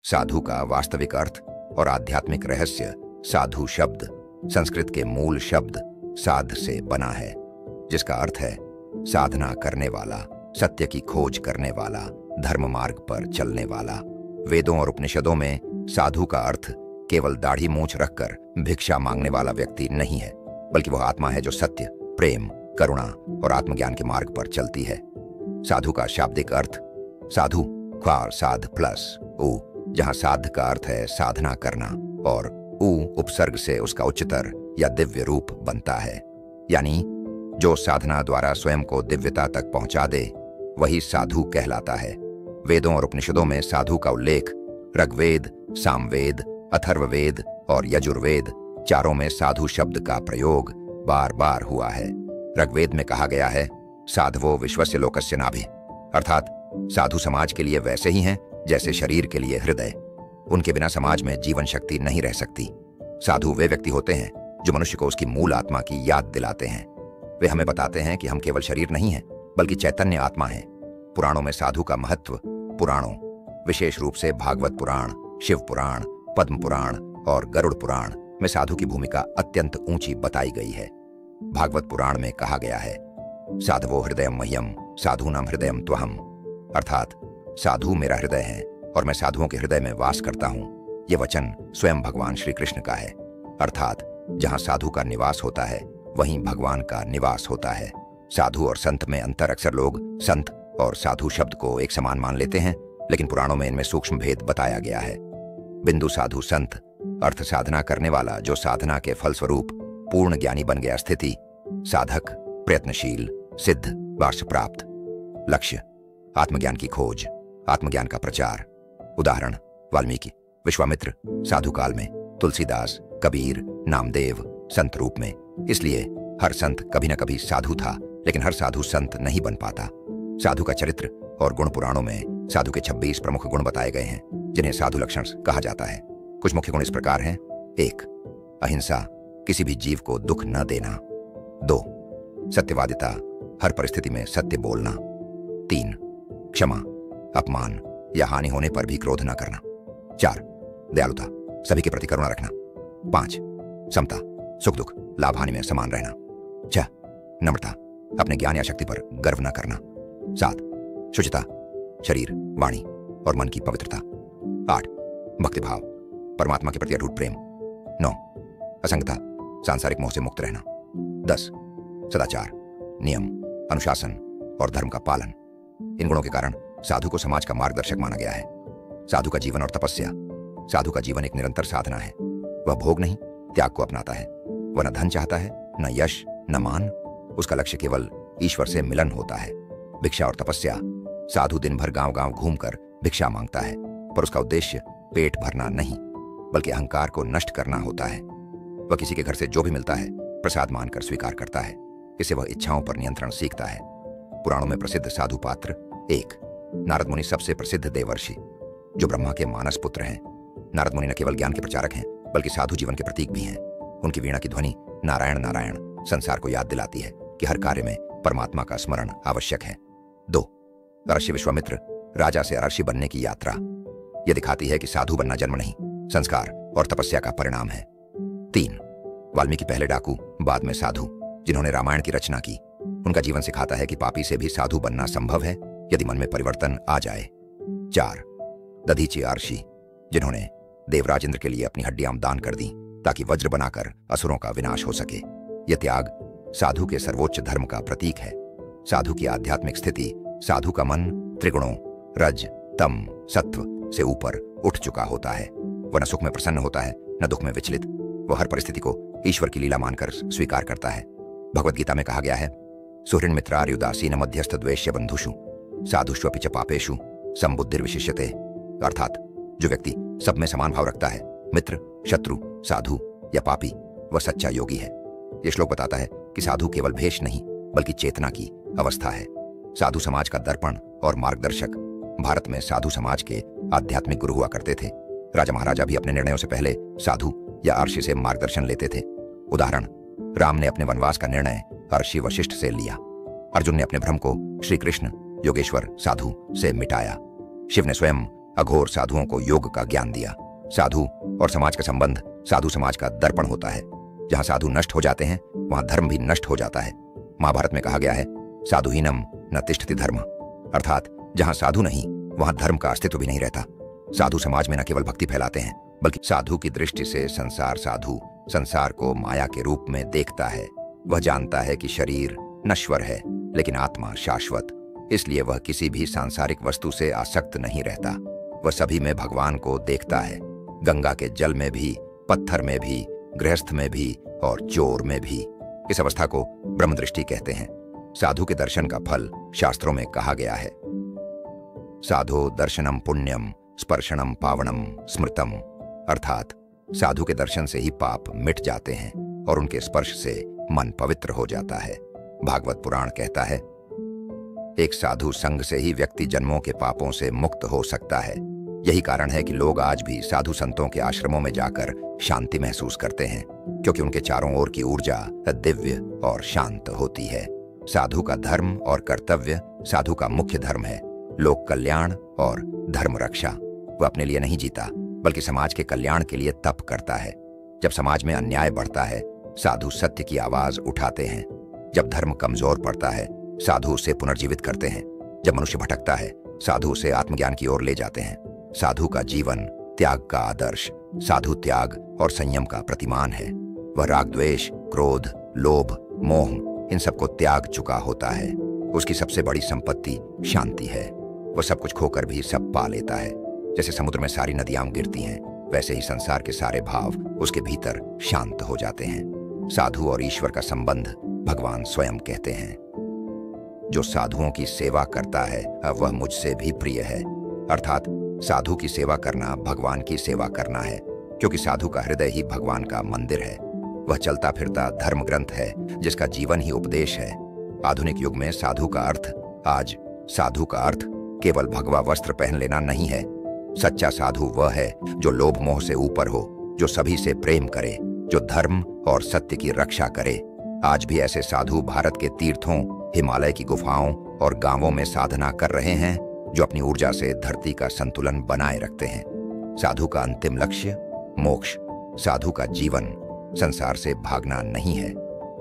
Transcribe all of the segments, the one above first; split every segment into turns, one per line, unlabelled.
साधु का वास्तविक अर्थ और आध्यात्मिक रहस्य। साधु शब्द संस्कृत के मूल शब्द साध से बना है, जिसका अर्थ है साधना करने वाला, सत्य की खोज करने वाला, धर्म मार्ग पर चलने वाला। वेदों और उपनिषदों में साधु का अर्थ केवल दाढ़ी मूंछ रखकर भिक्षा मांगने वाला व्यक्ति नहीं है, बल्कि वह आत्मा है जो सत्य, प्रेम, करुणा और आत्मज्ञान के मार्ग पर चलती है। साधु का शाब्दिक अर्थ साधु ख्वार साध प्लस उ, जहां साध का अर्थ है साधना करना और उ उपसर्ग से उसका उच्चतर या दिव्य रूप बनता है, यानी जो साधना द्वारा स्वयं को दिव्यता तक पहुंचा दे वही साधु कहलाता है। वेदों और उपनिषदों में साधु का उल्लेख ऋग्वेद, सामवेद, अथर्ववेद और यजुर्वेद चारों में साधु शब्द का प्रयोग बार बार हुआ है। ऋग्वेद में कहा गया है साधवो विश्वस्य लोकस्य नाभि, अर्थात साधु समाज के लिए वैसे ही हैं जैसे शरीर के लिए हृदय। उनके बिना समाज में जीवन शक्ति नहीं रह सकती। साधु वे व्यक्ति होते हैं जो मनुष्य को उसकी मूल आत्मा की याद दिलाते हैं। वे हमें बताते हैं कि हम केवल शरीर नहीं हैं बल्कि चैतन्य आत्मा हैं। पुराणों में साधु का महत्व पुराणों, विशेष रूप से भागवत पुराण, शिव पुराण, पद्म पुराण और गरुड़ पुराण में साधु की भूमिका अत्यंत ऊंची बताई गई है। भागवत पुराण में कहा गया है साधवो हृदयम मह्यम साधूनाम हृदयम त्वहम, अर्थात साधु मेरा हृदय है और मैं साधुओं के हृदय में वास करता हूं। यह वचन स्वयं भगवान श्री कृष्ण का है, अर्थात जहां साधु का निवास होता है वहीं भगवान का निवास होता है। साधु और संत में अंतर अक्सर लोग संत और साधु शब्द को एक समान मान लेते हैं, लेकिन पुराणों में इनमें सूक्ष्म भेद बताया गया है। बिंदु साधु संत अर्थ साधना करने वाला जो साधना के फलस्वरूप पूर्ण ज्ञानी बन गया। स्थिति साधक प्रयत्नशील, सिद्ध, वार्ष प्राप्त। लक्ष्य आत्मज्ञान की खोज, आत्मज्ञान का प्रचार। उदाहरण वाल्मीकि, विश्वामित्र, साधु काल में तुलसीदास, कबीर, नामदेव संत रूप में। इसलिए हर संत कभी न कभी साधु था, लेकिन हर साधु संत नहीं बन पाता। साधु का चरित्र और गुण पुराणों में साधु के 26 प्रमुख गुण बताए गए हैं, जिन्हें साधु लक्षण कहा जाता है। कुछ मुख्य गुण इस प्रकार हैं। 1. अहिंसा, किसी भी जीव को दुख न देना। 2. सत्यवादिता, हर परिस्थिति में सत्य बोलना। 3. क्षमा, अपमान या हानि होने पर भी क्रोध न करना। 4. दयालुता, सभी के प्रति करुणा रखना। 5. समता, सुख दुख लाभ हानि में समान रहना। 6. नम्रता, अपने ज्ञान या शक्ति पर गर्व न करना। 7. शुचिता, शरीर, वाणी और मन की पवित्रता। 8. भक्तिभाव, परमात्मा के प्रति अटूट प्रेम। 9. असंगता, सांसारिक मोह से मुक्त रहना। 10. सदाचार, नियम, अनुशासन और धर्म का पालन। इन गुणों के कारण साधु को समाज का मार्गदर्शक माना गया है। साधु का जीवन और तपस्या, साधु का जीवन एक निरंतर साधना है। वह भोग नहीं, त्याग को अपनाता है। वह न धन चाहता है, न यश, न मान। उसका लक्ष्य केवल ईश्वर से मिलन होता है। भिक्षा और तपस्या, साधु दिन भर गांव गांव घूमकर भिक्षा मांगता है, पर उसका उद्देश्य पेट भरना नहीं बल्कि अहंकार को नष्ट करना होता है। वह किसी के घर से जो भी मिलता है प्रसाद मानकर स्वीकार करता है। इससे वह इच्छाओं पर नियंत्रण सीखता है। पुराणों में प्रसिद्ध साधु पात्र 1. नारद मुनि, सबसे प्रसिद्ध देवर्षि जो ब्रह्मा के मानस पुत्र हैं। नारद मुनि न केवल ज्ञान के प्रचारक हैं बल्कि साधु जीवन के प्रतीक भी हैं। उनकी वीणा की ध्वनि नारायण नारायण संसार को याद दिलाती है कि हर कार्य में परमात्मा का स्मरण आवश्यक है। 2. ऋषि विश्वामित्र, राजा से ऋषि बनने की यात्रा। यह दिखाती है कि साधु बनना जन्म नहीं, संस्कार और तपस्या का परिणाम है। 3. वाल्मीकि, पहले डाकू बाद में साधु, जिन्होंने रामायण की रचना की। उनका जीवन सिखाता है कि पापी से भी साधु बनना संभव है यदि मन में परिवर्तन आ जाए। 4. दधीचि आर्षि, जिन्होंने देवराज इंद्र के लिए अपनी हड्डियां दान कर दी ताकि वज्र बनाकर असुरों का विनाश हो सके। यह त्याग साधु के सर्वोच्च धर्म का प्रतीक है। साधु की आध्यात्मिक स्थिति, साधु का मन त्रिगुणों रज, तम, सत्व से ऊपर उठ चुका होता है। वह न सुख में प्रसन्न होता है न दुख में विचलित। वह हर परिस्थिति को ईश्वर की लीला मानकर स्वीकार करता है। भगवत गीता में कहा गया है सुहृन् मित्रार्युदासीन मध्यस्थ द्वेष्य बंधुषु साधुष्वपि च पापेषु संबुद्धिर्विशिष्यते, अर्थात जो व्यक्ति सब में समान भाव रखता है, मित्र, शत्रु, साधु या पापी, वह सच्चा योगी है। यह श्लोक बताता है कि साधु केवल भेष नहीं बल्कि चेतना की अवस्था है। साधु समाज का दर्पण और मार्गदर्शक। भारत में साधु समाज के आध्यात्मिक गुरु हुआ करते थे। राजा महाराजा भी अपने निर्णयों से पहले साधु या अर्षि से मार्गदर्शन लेते थे। उदाहरण, राम ने अपने वनवास का निर्णय अर्षि वशिष्ठ से लिया। अर्जुन ने अपने भ्रम को श्री कृष्ण योगेश्वर साधु से मिटाया। शिव ने स्वयं अघोर साधुओं को योग का ज्ञान दिया। साधु और समाज का संबंध साधु समाज का दर्पण होता है। जहां साधु नष्ट हो जाते हैं वहां धर्म भी नष्ट हो जाता है। महाभारत में कहा गया है, साधुहीनम न तिष्ठति धर्म, अर्थात जहां साधु नहीं वहां धर्म का अस्तित्व भी नहीं रहता। साधु समाज में न केवल भक्ति फैलाते हैं, बल्कि साधु की दृष्टि से संसार साधु संसार को माया के रूप में देखता है। वह जानता है कि शरीर नश्वर है लेकिन आत्मा शाश्वत, इसलिए वह किसी भी सांसारिक वस्तु से आसक्त नहीं रहता। वह सभी में भगवान को देखता है, गंगा के जल में भी, पत्थर में भी, गृहस्थ में भी और चोर में भी। इस अवस्था को ब्रह्म दृष्टि कहते हैं। साधु के दर्शन का फल शास्त्रों में कहा गया है, साधो दर्शनम पुण्यम स्पर्शनम पावनम स्मृतम, अर्थात साधु के दर्शन से ही पाप मिट जाते हैं और उनके स्पर्श से मन पवित्र हो जाता है। भागवत पुराण कहता है, एक साधु संग से ही व्यक्ति जन्मों के पापों से मुक्त हो सकता है। यही कारण है कि लोग आज भी साधु संतों के आश्रमों में जाकर शांति महसूस करते हैं, क्योंकि उनके चारों ओर की ऊर्जा दिव्य और शांत होती है। साधु का धर्म और कर्तव्य साधु का मुख्य धर्म है, लोक कल्याण और धर्म रक्षा। वह अपने लिए नहीं जीता बल्कि समाज के कल्याण के लिए तप करता है। जब समाज में अन्याय बढ़ता है साधु सत्य की आवाज उठाते हैं। जब धर्म कमजोर पड़ता है साधु उसे पुनर्जीवित करते हैं। जब मनुष्य भटकता है साधु उसे आत्मज्ञान की ओर ले जाते हैं। साधु का जीवन त्याग का आदर्श, साधु त्याग और संयम का प्रतिमान है। वह राग द्वेष, क्रोध, लोभ, मोह इन सबको त्याग चुका होता है। उसकी सबसे बड़ी संपत्ति शांति है। वह सब कुछ खोकर भी सब पा लेता है। जैसे समुद्र में सारी नदियां गिरती हैं, वैसे ही संसार के सारे भाव उसके भीतर शांत हो जाते हैं। साधु और ईश्वर का संबंध भगवान स्वयं कहते हैं, जो साधुओं की सेवा करता है वह मुझसे भी प्रिय है। अर्थात साधु की सेवा करना भगवान की सेवा करना है, क्योंकि साधु का हृदय ही भगवान का मंदिर है। वह चलता फिरता धर्म ग्रंथ है जिसका जीवन ही उपदेश है। आधुनिक युग में साधु का अर्थ केवल भगवा वस्त्र पहन लेना नहीं है। सच्चा साधु वह है जो लोभ मोह से ऊपर हो, जो सभी से प्रेम करे, जो धर्म और सत्य की रक्षा करे। आज भी ऐसे साधु भारत के तीर्थों, हिमालय की गुफाओं और गांवों में साधना कर रहे हैं, जो अपनी ऊर्जा से धरती का संतुलन बनाए रखते हैं। साधु का अंतिम लक्ष्य मोक्ष। साधु का जीवन संसार से भागना नहीं है,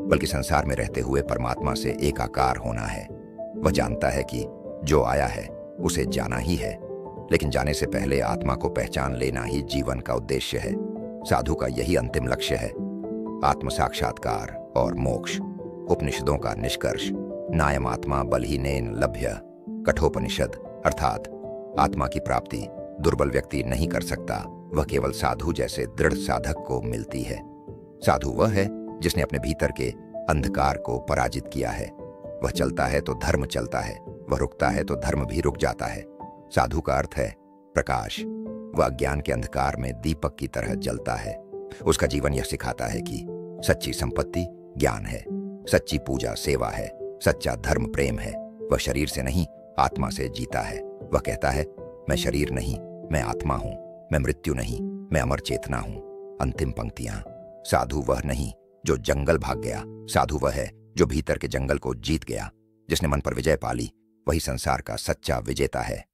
बल्कि संसार में रहते हुए परमात्मा से एकाकार होना है। वह जानता है कि जो आया है उसे जाना ही है, लेकिन जाने से पहले आत्मा को पहचान लेना ही जीवन का उद्देश्य है। साधु का यही अंतिम लक्ष्य है, आत्म साक्षात्कार और मोक्ष। उपनिषदों का निष्कर्ष, नायम आत्मा बलहीनेन लभ्य, कठोपनिषद, अर्थात आत्मा की प्राप्ति दुर्बल व्यक्ति नहीं कर सकता, वह केवल साधु जैसे दृढ़ साधक को मिलती है। साधु वह है जिसने अपने भीतर के अंधकार को पराजित किया है। वह चलता है तो धर्म चलता है, वह रुकता है तो धर्म भी रुक जाता है। साधु का अर्थ है प्रकाश। वह अज्ञान के अंधकार में दीपक की तरह जलता है। उसका जीवन यह सिखाता है कि सच्ची संपत्ति ज्ञान है, सच्ची पूजा सेवा है, सच्चा धर्म प्रेम है। वह शरीर से नहीं आत्मा से जीता है। वह कहता है, मैं शरीर नहीं, मैं आत्मा हूं, मैं मृत्यु नहीं, मैं अमर चेतना हूं। अंतिम पंक्तियां, साधु वह नहीं जो जंगल भाग गया, साधु वह है जो भीतर के जंगल को जीत गया। जिसने मन पर विजय पा ली वही संसार का सच्चा विजेता है।